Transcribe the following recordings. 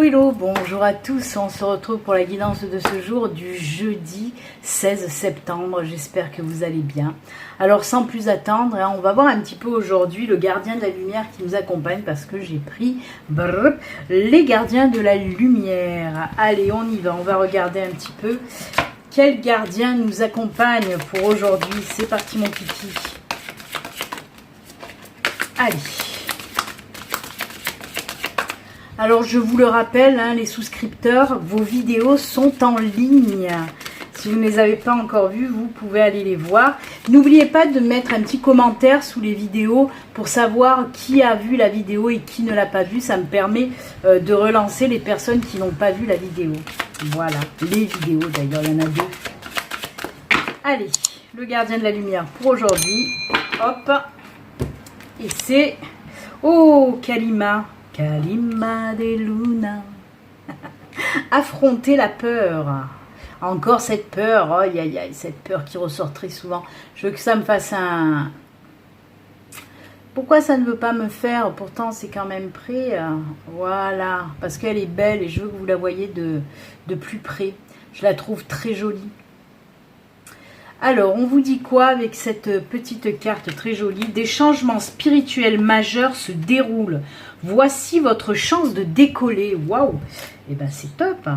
Hello, bonjour à tous, on se retrouve pour la guidance de ce jour du jeudi 16 septembre, j'espère que vous allez bien. Alors sans plus attendre, on va voir un petit peu aujourd'hui le gardien de la lumière qui nous accompagne parce que j'ai pris les gardiens de la lumière. Allez, on y va, on va regarder un petit peu quel gardien nous accompagne pour aujourd'hui. C'est parti mon kiki. Allez. Alors, je vous le rappelle, les souscripteurs, vos vidéos sont en ligne. Si vous ne les avez pas encore vues, vous pouvez aller les voir. N'oubliez pas de mettre un petit commentaire sous les vidéos pour savoir qui a vu la vidéo et qui ne l'a pas vue. Ça me permet de relancer les personnes qui n'ont pas vu la vidéo. Voilà, les vidéos d'ailleurs, il y en a deux. Allez, le gardien de la lumière pour aujourd'hui. Hop. Et c'est... Oh, Kalima. Kalima de Luna. Affronter la peur. Encore cette peur. Aïe, aïe, aïe, cette peur qui ressort très souvent. Je veux que ça me fasse un... Pourquoi ça ne veut pas me faire? Pourtant, c'est quand même prêt. Voilà. Parce qu'elle est belle et je veux que vous la voyez de plus près. Je la trouve très jolie. Alors, on vous dit quoi avec cette petite carte très jolie? Des changements spirituels majeurs se déroulent. Voici votre chance de décoller. Waouh! Eh bien, c'est top.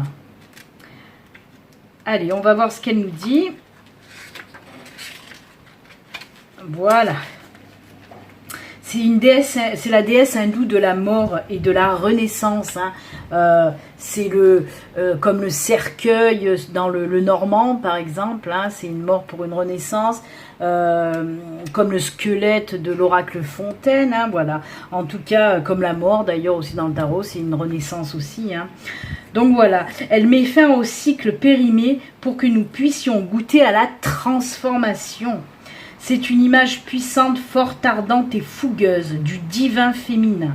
Allez, on va voir ce qu'elle nous dit. Voilà. C'est une déesse, c'est la déesse hindoue de la mort et de la renaissance. C'est comme le cercueil dans le normand, par exemple. C'est une mort pour une renaissance. Comme le squelette de l'oracle Fontaine. Voilà. En tout cas, comme la mort, d'ailleurs, aussi dans le tarot, c'est une renaissance aussi. Donc voilà. Elle met fin au cycle périmé pour que nous puissions goûter à la transformation. C'est une image puissante, forte, ardente et fougueuse du divin féminin.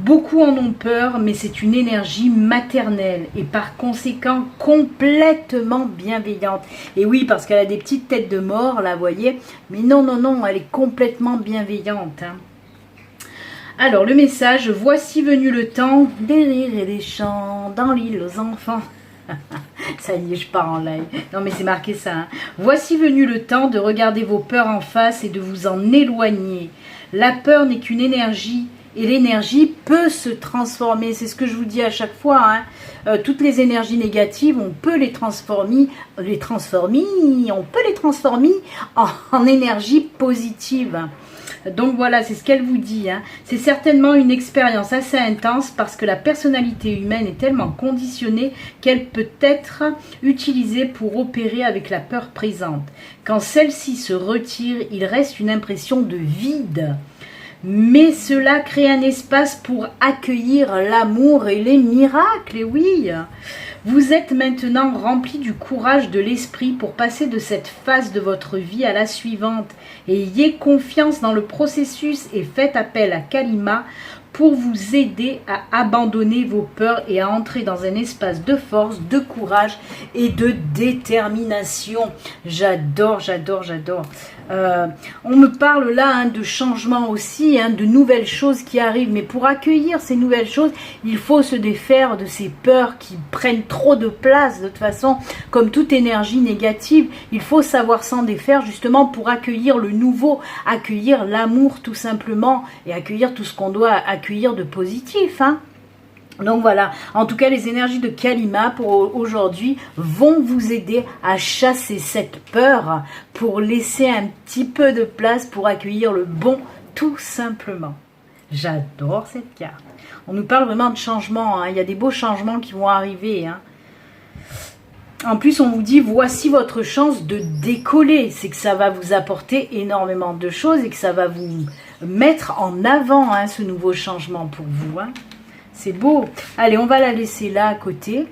Beaucoup en ont peur, mais c'est une énergie maternelle et par conséquent complètement bienveillante. Et oui, parce qu'elle a des petites têtes de mort, là, vous voyez. Mais non, non, non, elle est complètement bienveillante. Alors, le message, voici venu le temps des rires et des chants dans l'île aux enfants. Ça y est, je pars en live. Non mais c'est marqué ça. Voici venu le temps de regarder vos peurs en face et de vous en éloigner. La peur n'est qu'une énergie et l'énergie peut se transformer. C'est ce que je vous dis à chaque fois. Toutes les énergies négatives, on peut les transformer en énergie positive. Donc voilà, c'est ce qu'elle vous dit. C'est certainement une expérience assez intense parce que la personnalité humaine est tellement conditionnée qu'elle peut être utilisée pour opérer avec la peur présente. Quand celle-ci se retire, il reste une impression de vide. Mais cela crée un espace pour accueillir l'amour et les miracles, et oui. Vous êtes maintenant rempli du courage de l'esprit pour passer de cette phase de votre vie à la suivante. Ayez confiance dans le processus et faites appel à Kalima pour vous aider à abandonner vos peurs et à entrer dans un espace de force, de courage et de détermination. J'adore, j'adore, j'adore. On me parle là de changement aussi, de nouvelles choses qui arrivent. Mais pour accueillir ces nouvelles choses, il faut se défaire de ces peurs qui prennent trop de place. De toute façon, comme toute énergie négative, il faut savoir s'en défaire justement pour accueillir le nouveau, accueillir l'amour tout simplement et accueillir tout ce qu'on doit accueillir de positif. Donc voilà, en tout cas les énergies de Kalima pour aujourd'hui vont vous aider à chasser cette peur pour laisser un petit peu de place pour accueillir le bon tout simplement. J'adore cette carte. On nous parle vraiment de changement, il y a des beaux changements qui vont arriver. En plus on vous dit voici votre chance de décoller, c'est que ça va vous apporter énormément de choses et que ça va vous mettre en avant ce nouveau changement pour vous. C'est beau. Allez, on va la laisser là à côté.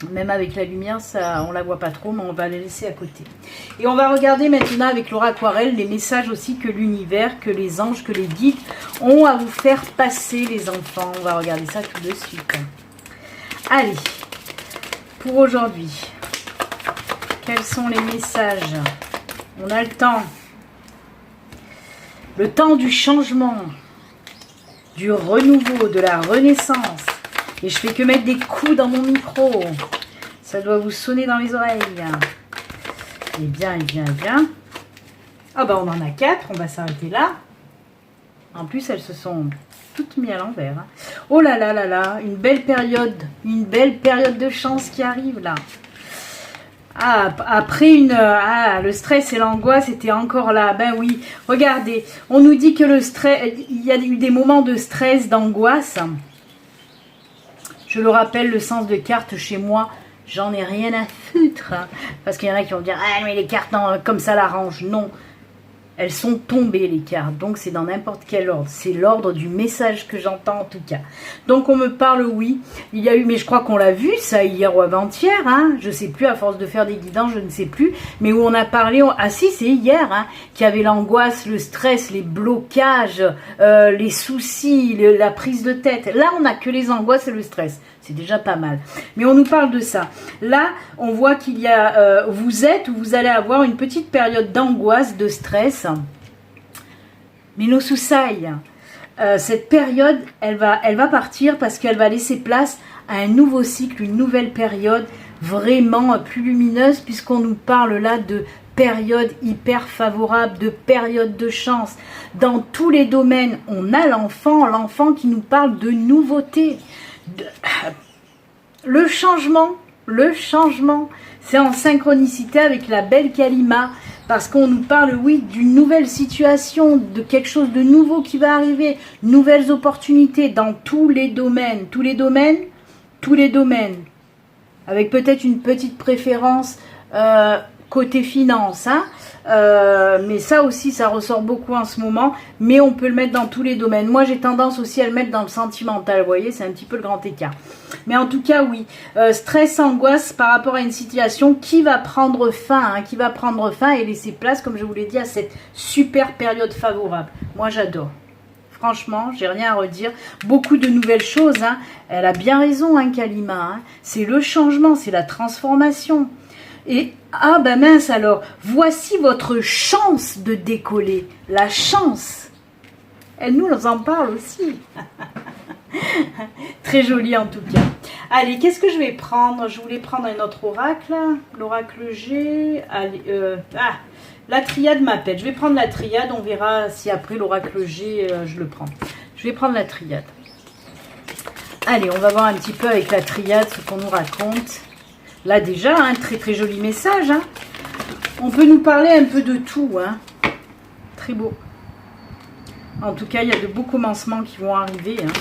Même avec la lumière, ça, on la voit pas trop, mais on va la laisser à côté. Et on va regarder maintenant avec Laura Aquarelle les messages aussi que l'univers, que les anges, que les guides ont à vous faire passer, les enfants. On va regarder ça tout de suite. Allez, pour aujourd'hui, quels sont les messages? On a le temps. Le temps du changement, du renouveau, de la renaissance, Et je fais que mettre des coups dans mon micro. Ça doit vous sonner dans les oreilles. Et bien, et bien, et bien. Ah bah on en a 4, on va s'arrêter là. En plus, elles se sont toutes mises à l'envers. Hein. Oh là là là là, une belle période de chance qui arrive là. Ah, après le stress et l'angoisse étaient encore là. Ben oui, regardez, on nous dit que le stress, il y a eu des moments de stress, d'angoisse. Je le rappelle, le sens de carte chez moi, j'en ai rien à foutre. Hein, parce qu'il y en a qui vont dire, ah mais les cartes non, comme ça l'arrange. Non. Elles sont tombées les cartes, donc c'est dans n'importe quel ordre. C'est l'ordre du message que j'entends en tout cas. Donc on me parle, oui, il y a eu, mais je crois qu'on l'a vu ça hier ou avant-hier, hein, je sais plus, à force de faire des guidances, je ne sais plus, mais où on a parlé, ah si c'est hier, hein, qu'il y avait l'angoisse, le stress, les blocages, les soucis, la prise de tête. Là on n'a que les angoisses et le stress. C'est déjà pas mal. Mais on nous parle de ça. Là, on voit qu'il y a... vous êtes ou vous allez avoir une petite période d'angoisse, de stress. Mais nos soussailles, cette période, elle va partir parce qu'elle va laisser place à un nouveau cycle, une nouvelle période vraiment plus lumineuse puisqu'on nous parle là de période hyper favorable, de période de chance. Dans tous les domaines, on a l'enfant qui nous parle de nouveautés. Le changement, c'est en synchronicité avec la belle Kalima, parce qu'on nous parle, oui, d'une nouvelle situation, de quelque chose de nouveau qui va arriver, nouvelles opportunités dans tous les domaines, avec peut-être une petite préférence côté finance, hein. Mais ça aussi, ça ressort beaucoup en ce moment, mais on peut le mettre dans tous les domaines. Moi, j'ai tendance aussi à le mettre dans le sentimental, vous voyez, c'est un petit peu le grand écart. Mais en tout cas, oui, stress, angoisse par rapport à une situation qui va prendre fin, et laisser place, comme je vous l'ai dit, à cette super période favorable. Moi, j'adore. Franchement, j'ai rien à redire. Beaucoup de nouvelles choses, hein. Elle a bien raison, hein, Kalima, hein. C'est le changement, c'est la transformation. Et, ah ben mince alors, voici votre chance de décoller. La chance. Elle nous en parle aussi. Très joli en tout cas. Allez, qu'est-ce que je vais prendre? Je voulais prendre un autre oracle. L'oracle G. Allez, la triade m'appelle. Je vais prendre la triade. On verra si après l'oracle G, je le prends. Je vais prendre la triade. Allez, on va voir un petit peu avec la triade ce qu'on nous raconte. Là déjà, un très très joli message. Hein. On peut nous parler un peu de tout. Hein. Très beau. En tout cas, il y a de beaux commencements qui vont arriver. Hein.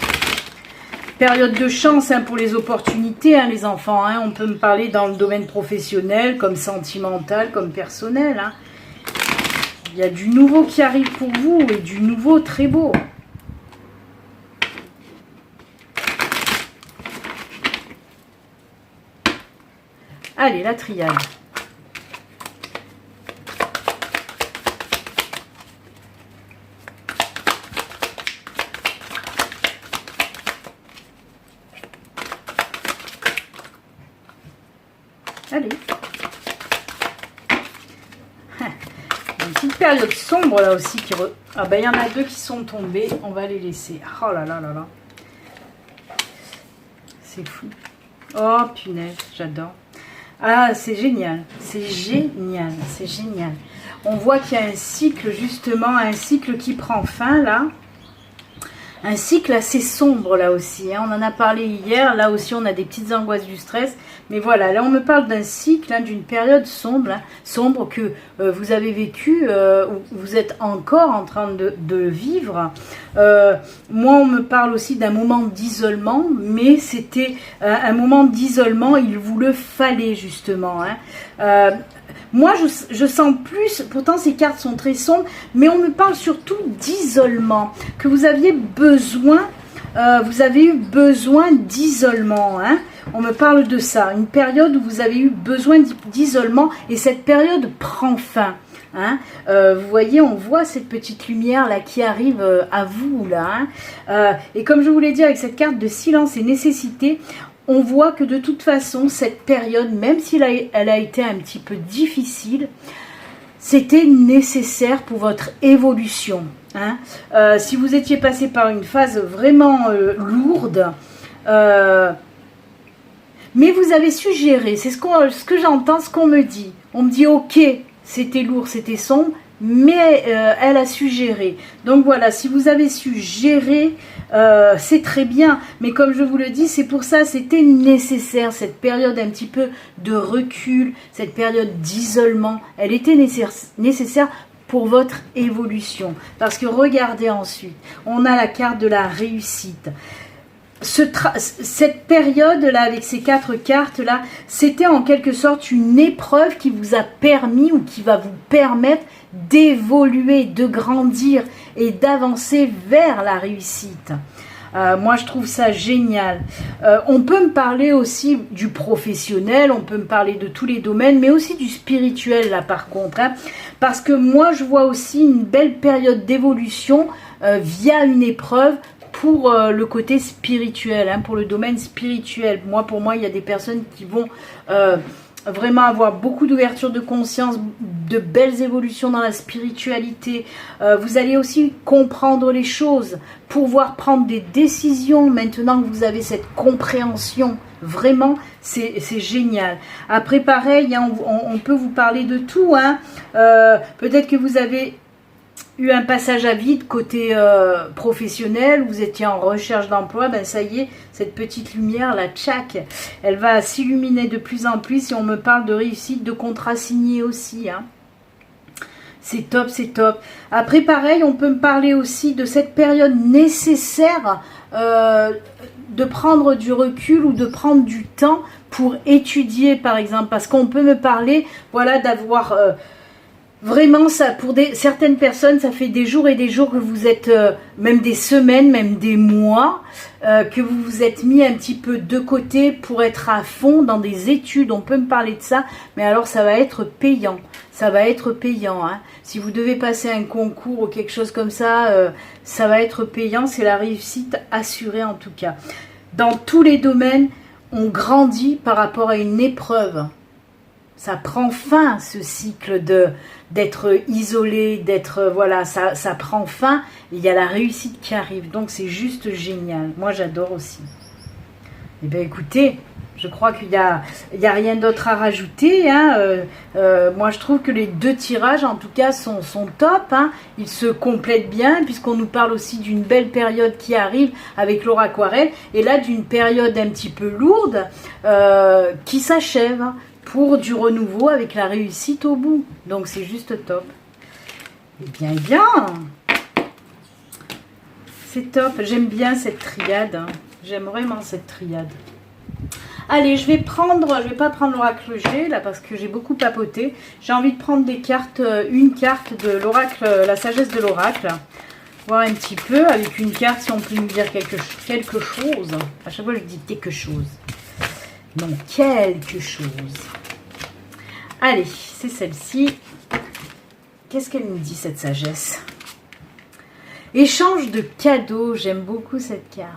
Période de chance, hein, pour les opportunités, hein, les enfants. Hein. On peut me parler dans le domaine professionnel, comme sentimental, comme personnel. Hein. Il y a du nouveau qui arrive pour vous et du nouveau très beau. Allez, la triade. Allez. Une petite période sombre là aussi. Ah ben il y en a deux qui sont tombés. On va les laisser. Oh là là là là. C'est fou. Oh punaise, j'adore. Ah, c'est génial, c'est génial, c'est génial. On voit qu'il y a un cycle, justement, un cycle qui prend fin, là. Un cycle assez sombre, là aussi. Hein. On en a parlé hier, là aussi, on a des petites angoisses du stress. Mais voilà, là, on me parle d'un cycle, hein, d'une période sombre, hein, sombre que vous avez vécu, vous êtes encore en train de vivre. Moi, on me parle aussi d'un moment d'isolement, mais c'était un moment d'isolement, il vous le fallait, justement. Hein. Moi, je sens plus, pourtant ces cartes sont très sombres, mais on me parle surtout d'isolement, que vous aviez besoin, vous avez eu besoin d'isolement, hein. On me parle de ça, une période où vous avez eu besoin d'isolement et cette période prend fin. Hein. Vous voyez, on voit cette petite lumière là qui arrive à vous là. Hein. Et comme je vous l'ai dit avec cette carte de silence et nécessité, on voit que de toute façon cette période, même si elle a été un petit peu difficile, c'était nécessaire pour votre évolution. Hein. Si vous étiez passé par une phase vraiment lourde, Mais vous avez su gérer, c'est ce que j'entends, ce qu'on me dit. On me dit, ok, c'était lourd, c'était sombre, mais elle a su gérer. Donc voilà, si vous avez su gérer, c'est très bien. Mais comme je vous le dis, c'est pour ça, c'était nécessaire, cette période un petit peu de recul, cette période d'isolement, elle était nécessaire pour votre évolution. Parce que regardez ensuite, on a la carte de la réussite. Cette période-là, avec ces 4 cartes-là, c'était en quelque sorte une épreuve qui vous a permis ou qui va vous permettre d'évoluer, de grandir et d'avancer vers la réussite. Moi, je trouve ça génial. On peut me parler aussi du professionnel, on peut me parler de tous les domaines, mais aussi du spirituel, là, par contre. Hein, parce que moi, je vois aussi une belle période d'évolution via une épreuve pour le côté spirituel, hein, pour le domaine spirituel. Pour moi, il y a des personnes qui vont vraiment avoir beaucoup d'ouverture de conscience, de belles évolutions dans la spiritualité. Vous allez aussi comprendre les choses, pouvoir prendre des décisions maintenant que vous avez cette compréhension. Vraiment, c'est génial. Après, pareil, hein, on peut vous parler de tout. Hein. Peut-être que vous avez eu un passage à vide côté professionnel, vous étiez en recherche d'emploi, ben ça y est, cette petite lumière, la tchac, elle va s'illuminer de plus en plus. Et on me parle de réussite, de contrat signé aussi, hein. C'est top, c'est top. Après, pareil, on peut me parler aussi de cette période nécessaire de prendre du recul ou de prendre du temps pour étudier, par exemple, parce qu'on peut me parler, voilà, d'avoir vraiment, ça, pour certaines personnes, ça fait des jours et des jours que vous êtes, même des semaines, même des mois, que vous vous êtes mis un petit peu de côté pour être à fond dans des études. On peut me parler de ça, mais alors ça va être payant. Ça va être payant. Hein. Si vous devez passer un concours ou quelque chose comme ça, ça va être payant. C'est la réussite assurée en tout cas. Dans tous les domaines, on grandit par rapport à une épreuve. Ça prend fin, ce cycle d'être isolé, d'être, voilà, ça prend fin. Il y a la réussite qui arrive, donc c'est juste génial. Moi, j'adore aussi. Eh bien, écoutez, je crois qu'il y a rien d'autre à rajouter. Hein. Moi, je trouve que les 2 tirages, en tout cas, sont top. Hein. Ils se complètent bien, puisqu'on nous parle aussi d'une belle période qui arrive avec Laura Aquarelle. Et là, d'une période un petit peu lourde qui s'achève. Pour du renouveau avec la réussite au bout. Donc c'est juste top. Eh bien, c'est top. J'aime bien cette triade. Hein. J'aime vraiment cette triade. Allez, je vais pas prendre l'oracle G là parce que j'ai beaucoup papoté. J'ai envie de prendre des cartes, une carte de l'oracle, la sagesse de l'oracle. Voir un petit peu avec une carte si on peut nous dire quelque chose. À chaque fois je dis quelque chose. Non, quelque chose. Allez, c'est celle-ci. Qu'est-ce qu'elle nous dit, cette sagesse? Échange de cadeaux. J'aime beaucoup cette carte.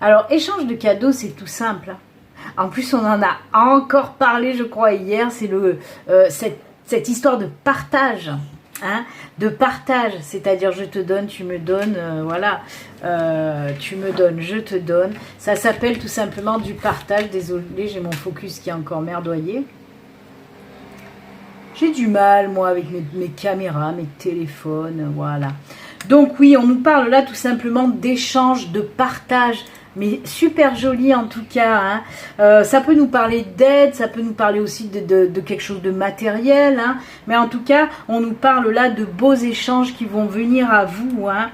Alors, échange de cadeaux, c'est tout simple. En plus, on en a encore parlé, je crois, hier. C'est cette histoire de partage. Hein, de partage, c'est-à-dire je te donne, tu me donnes, voilà, tu me donnes, je te donne. Ça s'appelle tout simplement du partage. Désolée, j'ai mon focus qui est encore merdoyé. J'ai du mal, moi, avec mes caméras, mes téléphones, voilà. Donc oui, on nous parle là tout simplement d'échange, de partage. Mais super joli en tout cas. Hein. Ça peut nous parler d'aide, ça peut nous parler aussi de quelque chose de matériel. Hein. Mais en tout cas, on nous parle là de beaux échanges qui vont venir à vous. Hein.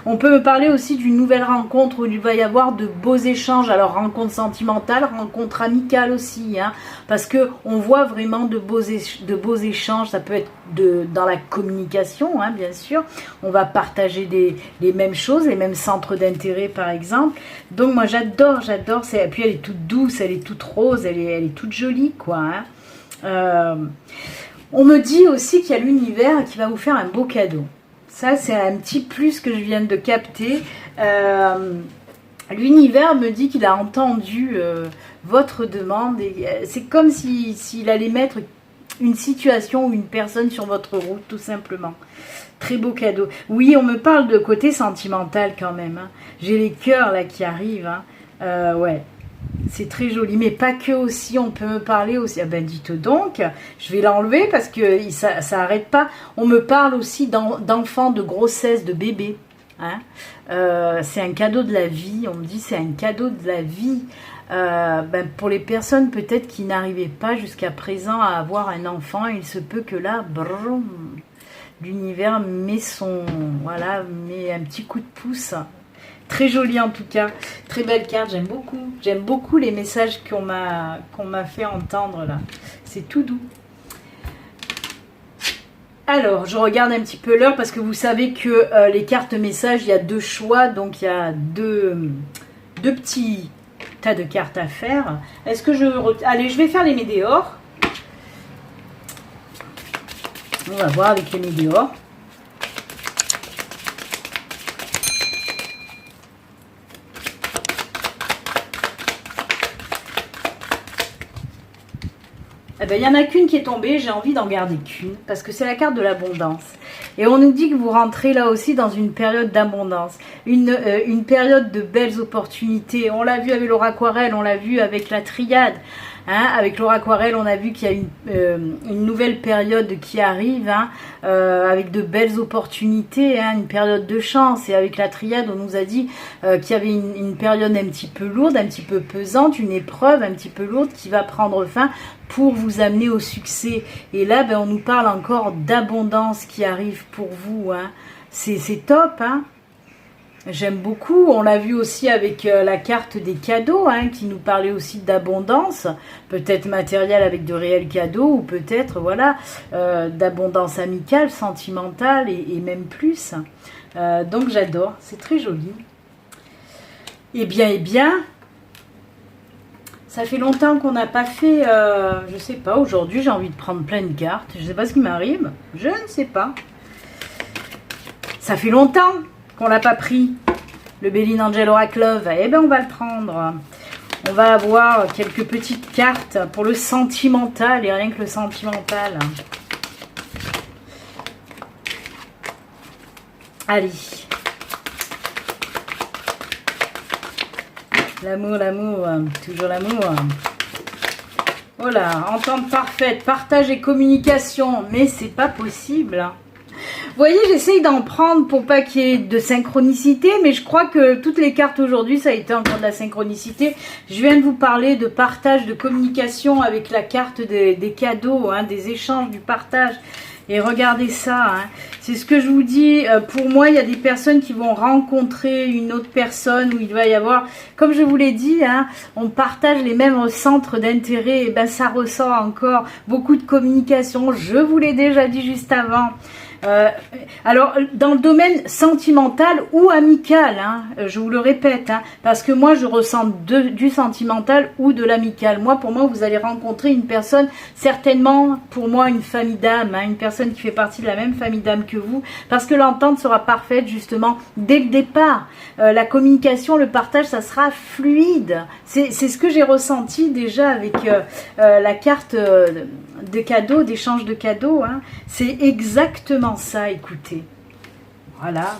On peut me parler aussi d'une nouvelle rencontre où il va y avoir de beaux échanges. Alors rencontre sentimentale, rencontre amicale aussi. Hein. Parce que on voit vraiment de beaux échanges. Ça peut être dans la communication, hein, bien sûr. On va partager les mêmes choses, les mêmes centres d'intérêt par exemple. Donc moi j'adore. Et puis elle est toute douce, elle est toute rose, elle est toute jolie quoi. Hein. On me dit aussi qu'il y a l'univers qui va vous faire un beau cadeau. Ça c'est un petit plus que je viens de capter. L'univers me dit qu'il a entendu votre demande et c'est comme s'il allait mettre une situation ou une personne sur votre route, tout simplement. Très beau cadeau. Oui, on me parle de côté sentimental quand même. Hein. J'ai les cœurs là qui arrivent. Hein. Ouais, c'est très joli. Mais pas que aussi, on peut me parler aussi. Ah ben dites donc, je vais l'enlever parce que ça n'arrête pas. On me parle aussi d'enfants, de grossesse, de bébés. Hein. C'est un cadeau de la vie. On me dit c'est un cadeau de la vie. Pour les personnes peut-être qui n'arrivaient pas jusqu'à présent à avoir un enfant, il se peut que là, brum, l'univers met met un petit coup de pouce. Très joli en tout cas, très belle carte, j'aime beaucoup les messages qu'on m'a fait entendre là, c'est tout doux. Alors, je regarde un petit peu l'heure parce que vous savez que les cartes messages, il y a 2 choix, donc il y a deux petits tas de cartes à faire. Est-ce que allez, je vais faire les météores. On va voir avec les météores. Eh ben, il n'y en a qu'une qui est tombée, j'ai envie d'en garder qu'une, parce que c'est la carte de l'abondance. Et on nous dit que vous rentrez là aussi dans une période d'abondance, une période de belles opportunités. On l'a vu avec l'auraquarelle, on l'a vu avec la triade. Hein, avec l'auraquarelle, on a vu qu'il y a une nouvelle période qui arrive, hein, avec de belles opportunités, hein, une période de chance. Et avec la triade, on nous a dit qu'il y avait une période un petit peu lourde, un petit peu pesante, une épreuve un petit peu lourde qui va prendre fin pour vous amener au succès. Et là, on nous parle encore d'abondance qui arrive pour vous. Hein. C'est top, hein. J'aime beaucoup, on l'a vu aussi avec la carte des cadeaux, hein, qui nous parlait aussi d'abondance, peut-être matérielle avec de réels cadeaux, ou peut-être voilà d'abondance amicale, sentimentale et même plus. Donc j'adore, c'est très joli. Eh bien, ça fait longtemps qu'on n'a pas fait, je sais pas, aujourd'hui j'ai envie de prendre plein de cartes, je sais pas ce qui m'arrive, je ne sais pas. Ça fait longtemps qu'on l'a pas pris, le Béline Angel Oracle Love. Eh bien, on va le prendre. On va avoir quelques petites cartes pour le sentimental, et rien que le sentimental. Allez. L'amour, toujours l'amour. Voilà, entente parfaite, partage et communication, mais c'est pas possible. Vous voyez, j'essaye d'en prendre pour pas qu'il y ait de synchronicité, mais je crois que toutes les cartes aujourd'hui, ça a été encore de la synchronicité. Je viens de vous parler de partage, de communication avec la carte des cadeaux, hein, des échanges, du partage. Et regardez ça, hein. C'est ce que je vous dis. Pour moi, il y a des personnes qui vont rencontrer une autre personne où il va y avoir, comme je vous l'ai dit, hein, on partage les mêmes centres d'intérêt. Et ben, ça ressort encore beaucoup de communication. Je vous l'ai déjà dit juste avant. Alors, dans le domaine sentimental ou amical, hein, je vous le répète, hein, parce que moi, je ressens du sentimental ou de l'amical. Pour moi, vous allez rencontrer une personne, certainement, pour moi, une famille d'âme, hein, une personne qui fait partie de la même famille d'âme que vous, parce que l'entente sera parfaite, justement, dès le départ. La communication, le partage, ça sera fluide. C'est ce que j'ai ressenti déjà avec la carte de cadeaux, d'échange de cadeaux, hein. C'est exactement ça, écoutez. Voilà,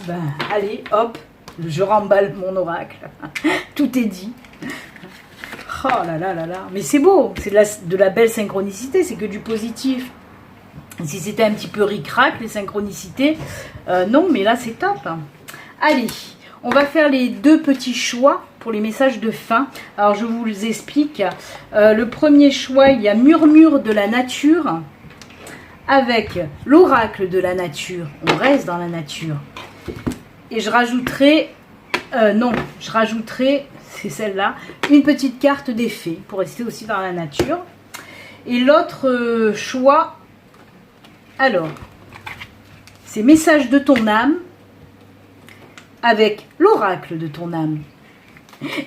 allez, hop, je remballe mon oracle. Tout est dit. Oh là là là là. Mais c'est beau, c'est de la belle synchronicité, c'est que du positif. Si c'était un petit peu ric-rac, les synchronicités, non, mais là c'est top. Allez, on va faire les 2 petits choix pour les messages de fin. Alors je vous les explique. Le premier choix, il y a Murmure de la nature avec l'oracle de la nature. On reste dans la nature. Et je rajouterai, c'est celle-là, une petite carte des fées pour rester aussi dans la nature. Et l'autre choix, alors, c'est Message de ton âme avec l'oracle de ton âme.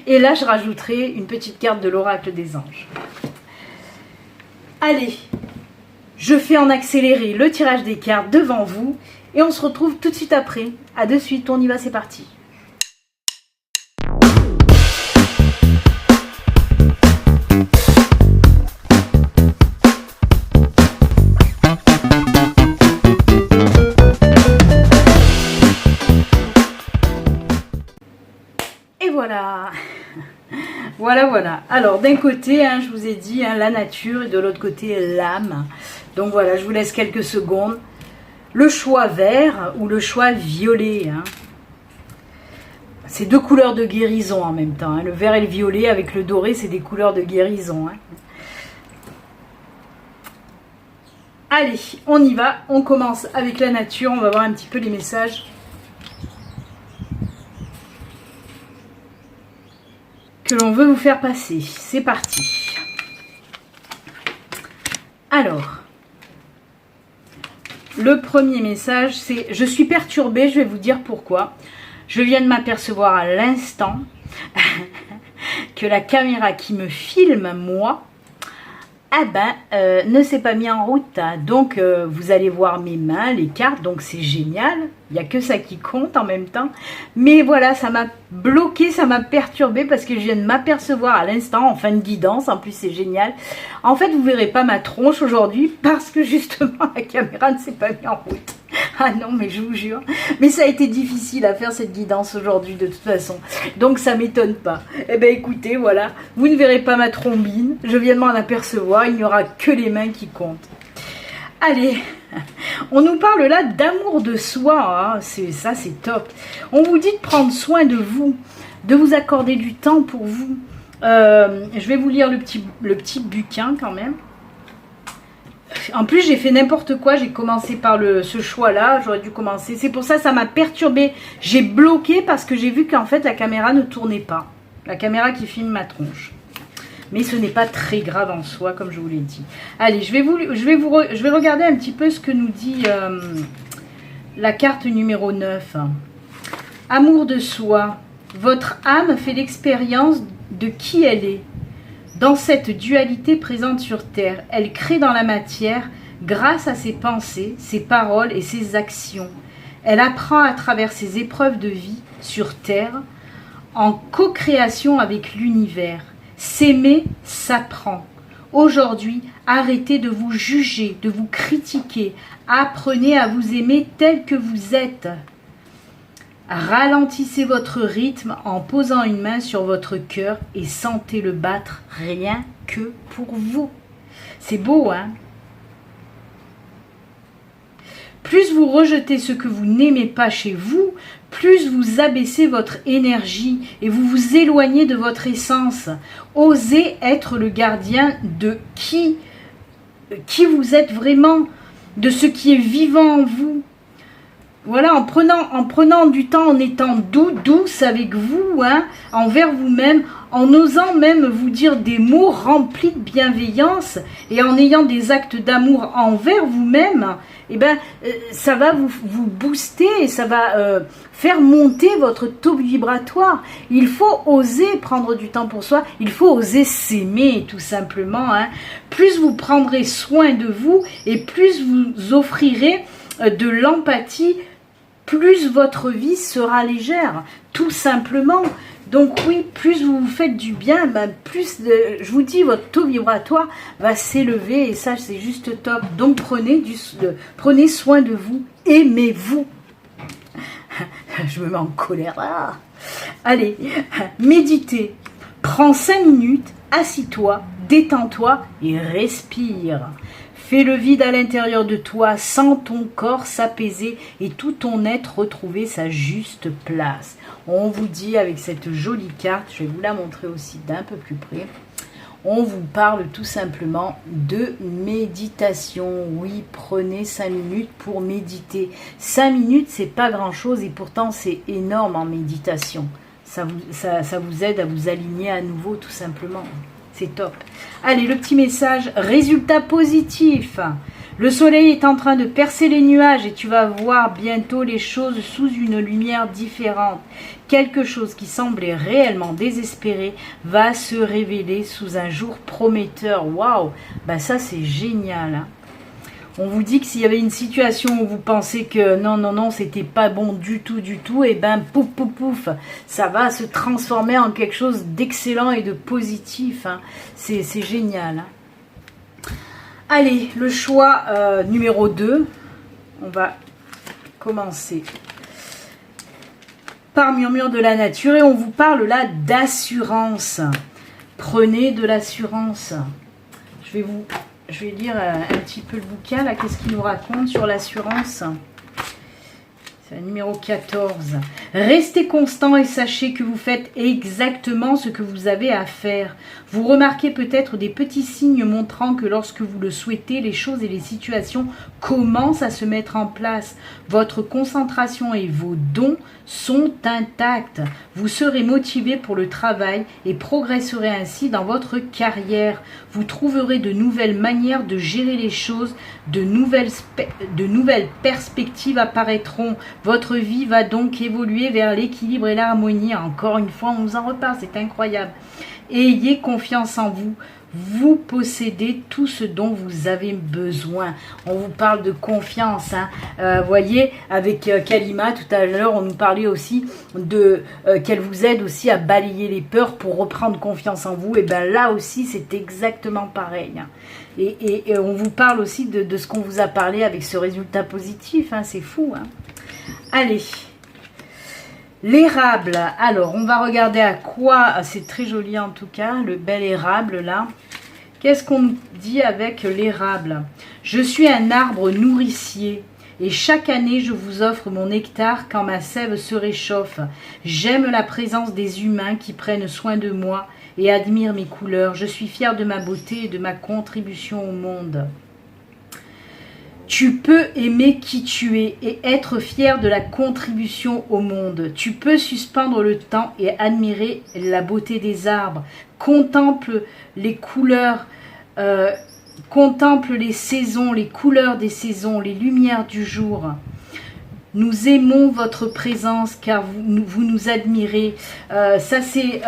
Et là, je rajouterai une petite carte de l'oracle des anges. Allez, je fais en accéléré le tirage des cartes devant vous et on se retrouve tout de suite après. À de suite, on y va, c'est parti. Voilà, voilà. Alors, d'un côté, hein, je vous ai dit, hein, la nature, et de l'autre côté, l'âme. Donc voilà, je vous laisse quelques secondes. Le choix vert ou le choix violet. Hein. C'est deux couleurs de guérison en même temps. Hein. Le vert et le violet avec le doré, c'est des couleurs de guérison. Hein. Allez, on y va. On commence avec la nature. On va voir un petit peu les messages que l'on veut vous faire passer. C'est parti. Alors, le premier message, c'est « Je suis perturbée, je vais vous dire pourquoi. Je viens de m'apercevoir à l'instant que la caméra qui me filme, moi, ne s'est pas mis en route. Donc, vous allez voir mes mains, les cartes, donc c'est génial. Il n'y a que ça qui compte en même temps. Mais voilà, ça m'a bloqué, ça m'a perturbé parce que je viens de m'apercevoir à l'instant, en fin de guidance. En plus, c'est génial. En fait, vous ne verrez pas ma tronche aujourd'hui parce que justement, la caméra ne s'est pas mise en route. Ah non, mais je vous jure. Mais ça a été difficile à faire cette guidance aujourd'hui de toute façon. Donc ça m'étonne pas. Eh bien écoutez, voilà. Vous ne verrez pas ma trombine. Je viens de m'en apercevoir. Il n'y aura que les mains qui comptent. Allez, on nous parle là d'amour de soi. Hein. Ça, c'est top. On vous dit de prendre soin de vous. De vous accorder du temps pour vous. Je vais vous lire le petit bouquin quand même. En plus, j'ai fait n'importe quoi. J'ai commencé par ce choix-là. J'aurais dû commencer. C'est pour ça que ça m'a perturbée. J'ai bloqué parce que j'ai vu qu'en fait, la caméra ne tournait pas. La caméra qui filme ma tronche. Mais ce n'est pas très grave en soi, comme je vous l'ai dit. Allez, je vais regarder un petit peu ce que nous dit la carte numéro 9. Amour de soi. Votre âme fait l'expérience de qui elle est. Dans cette dualité présente sur Terre, elle crée dans la matière grâce à ses pensées, ses paroles et ses actions. Elle apprend à travers ses épreuves de vie sur Terre en co-création avec l'univers. S'aimer s'apprend. Aujourd'hui, arrêtez de vous juger, de vous critiquer. Apprenez à vous aimer tel que vous êtes. Ralentissez votre rythme en posant une main sur votre cœur et sentez-le battre rien que pour vous. C'est beau, hein? Plus vous rejetez ce que vous n'aimez pas chez vous, plus vous abaissez votre énergie et vous vous éloignez de votre essence. Osez être le gardien de qui vous êtes vraiment, de ce qui est vivant en vous. Voilà, en prenant du temps, en étant douce avec vous, hein, envers vous-même, en osant même vous dire des mots remplis de bienveillance et en ayant des actes d'amour envers vous-même, eh ben, ça va vous booster et ça va faire monter votre taux vibratoire. Il faut oser prendre du temps pour soi, il faut oser s'aimer tout simplement. Hein. Plus vous prendrez soin de vous et plus vous offrirez de l'empathie, plus votre vie sera légère, tout simplement. Donc oui, plus vous vous faites du bien, ben plus, je vous dis, votre taux vibratoire va s'élever et ça, c'est juste top. Donc prenez soin de vous, aimez-vous. Je me mets en colère. Ah. Allez, méditez. Prends 5 minutes, assis-toi, détends-toi et respire. Fais le vide à l'intérieur de toi, sens ton corps s'apaiser et tout ton être retrouver sa juste place. On vous dit avec cette jolie carte, je vais vous la montrer aussi d'un peu plus près, on vous parle tout simplement de méditation. Oui, prenez 5 minutes pour méditer. 5 minutes, c'est pas grand-chose et pourtant c'est énorme en méditation. Ça vous aide à vous aligner à nouveau tout simplement. C'est top. Allez, le petit message, résultat positif. Le soleil est en train de percer les nuages et tu vas voir bientôt les choses sous une lumière différente. Quelque chose qui semblait réellement désespéré va se révéler sous un jour prometteur. Waouh, bah ça c'est génial. Hein. On vous dit que s'il y avait une situation où vous pensez que non, c'était pas bon du tout, et ben pouf, ça va se transformer en quelque chose d'excellent et de positif. Hein. C'est génial. Hein. Allez, le choix numéro 2. On va commencer par Murmure de la nature et on vous parle là d'assurance. Prenez de l'assurance. Je vais lire un petit peu le bouquin, là, qu'est-ce qu'il nous raconte sur l'assurance. C'est le numéro 14. Restez constant et sachez que vous faites exactement ce que vous avez à faire. Vous remarquez peut-être des petits signes montrant que lorsque vous le souhaitez, les choses et les situations commencent à se mettre en place. Votre concentration et vos dons sont intacts. Vous serez motivé pour le travail et progresserez ainsi dans votre carrière. Vous trouverez de nouvelles manières de gérer les choses, de nouvelles perspectives apparaîtront. Votre vie va donc évoluer vers l'équilibre et l'harmonie. Encore une fois, on nous en reparle, c'est incroyable. Ayez confiance en vous. Vous possédez tout ce dont vous avez besoin. On vous parle de confiance. Voyez, avec Kalima, tout à l'heure, on nous parlait aussi de qu'elle vous aide aussi à balayer les peurs pour reprendre confiance en vous. Et bien là aussi, c'est exactement pareil. Et on vous parle aussi de ce qu'on vous a parlé avec ce résultat positif. C'est fou. Allez. L'érable, alors on va regarder à quoi, c'est très joli en tout cas, le bel érable là. Qu'est-ce qu'on nous dit avec l'érable? Je suis un arbre nourricier et chaque année je vous offre mon nectar quand ma sève se réchauffe. J'aime la présence des humains qui prennent soin de moi et admirent mes couleurs. Je suis fière de ma beauté et de ma contribution au monde. Tu peux aimer qui tu es et être fier de la contribution au monde. Tu peux suspendre le temps et admirer la beauté des arbres. Contemple les couleurs, contemple les saisons, les couleurs des saisons, les lumières du jour. Nous aimons votre présence car vous nous admirez. Ça c'est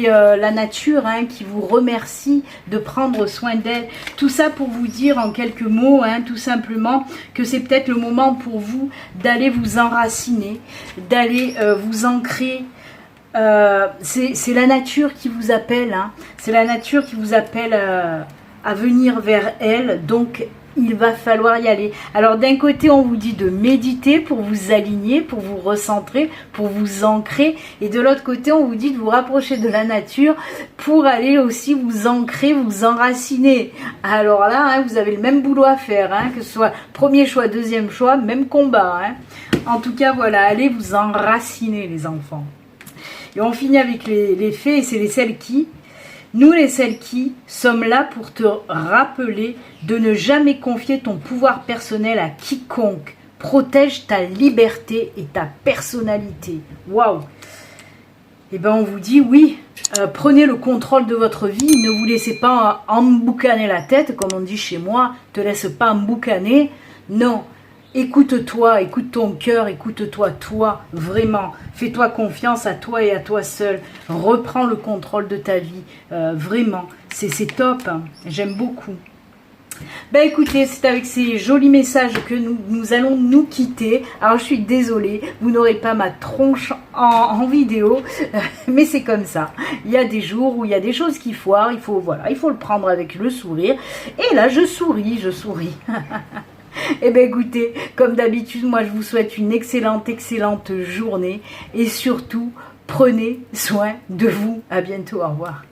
la nature qui vous remercie de prendre soin d'elle. Tout ça pour vous dire en quelques mots, tout simplement, que c'est peut-être le moment pour vous d'aller vous enraciner, d'aller vous ancrer. C'est la nature qui vous appelle. C'est la nature qui vous appelle à venir vers elle. Donc, il va falloir y aller. Alors d'un côté, on vous dit de méditer pour vous aligner, pour vous recentrer, pour vous ancrer. Et de l'autre côté, on vous dit de vous rapprocher de la nature pour aller aussi vous ancrer, vous enraciner. Alors là, vous avez le même boulot à faire, que ce soit premier choix, deuxième choix, même combat. En tout cas, voilà, allez vous enraciner les enfants. Et on finit avec les fées, et c'est les Selkies. Nous les Selkies sommes là pour te rappeler de ne jamais confier ton pouvoir personnel à quiconque. Protège ta liberté et ta personnalité. Waouh! Eh bien on vous dit oui, prenez le contrôle de votre vie, ne vous laissez pas emboucaner la tête, comme on dit chez moi, te laisse pas emboucaner. Non, écoute-toi, écoute ton cœur, écoute-toi, toi, vraiment. Fais-toi confiance à toi et à toi seul. Reprends le contrôle de ta vie, vraiment. C'est top, j'aime beaucoup. Ben écoutez, c'est avec ces jolis messages que nous allons nous quitter. Alors je suis désolée, vous n'aurez pas ma tronche en vidéo, mais c'est comme ça. Il y a des jours où il y a des choses qui foirent, il faut le prendre avec le sourire. Et là je souris. Eh bien écoutez, comme d'habitude, moi je vous souhaite une excellente journée. Et surtout, prenez soin de vous. À bientôt, au revoir.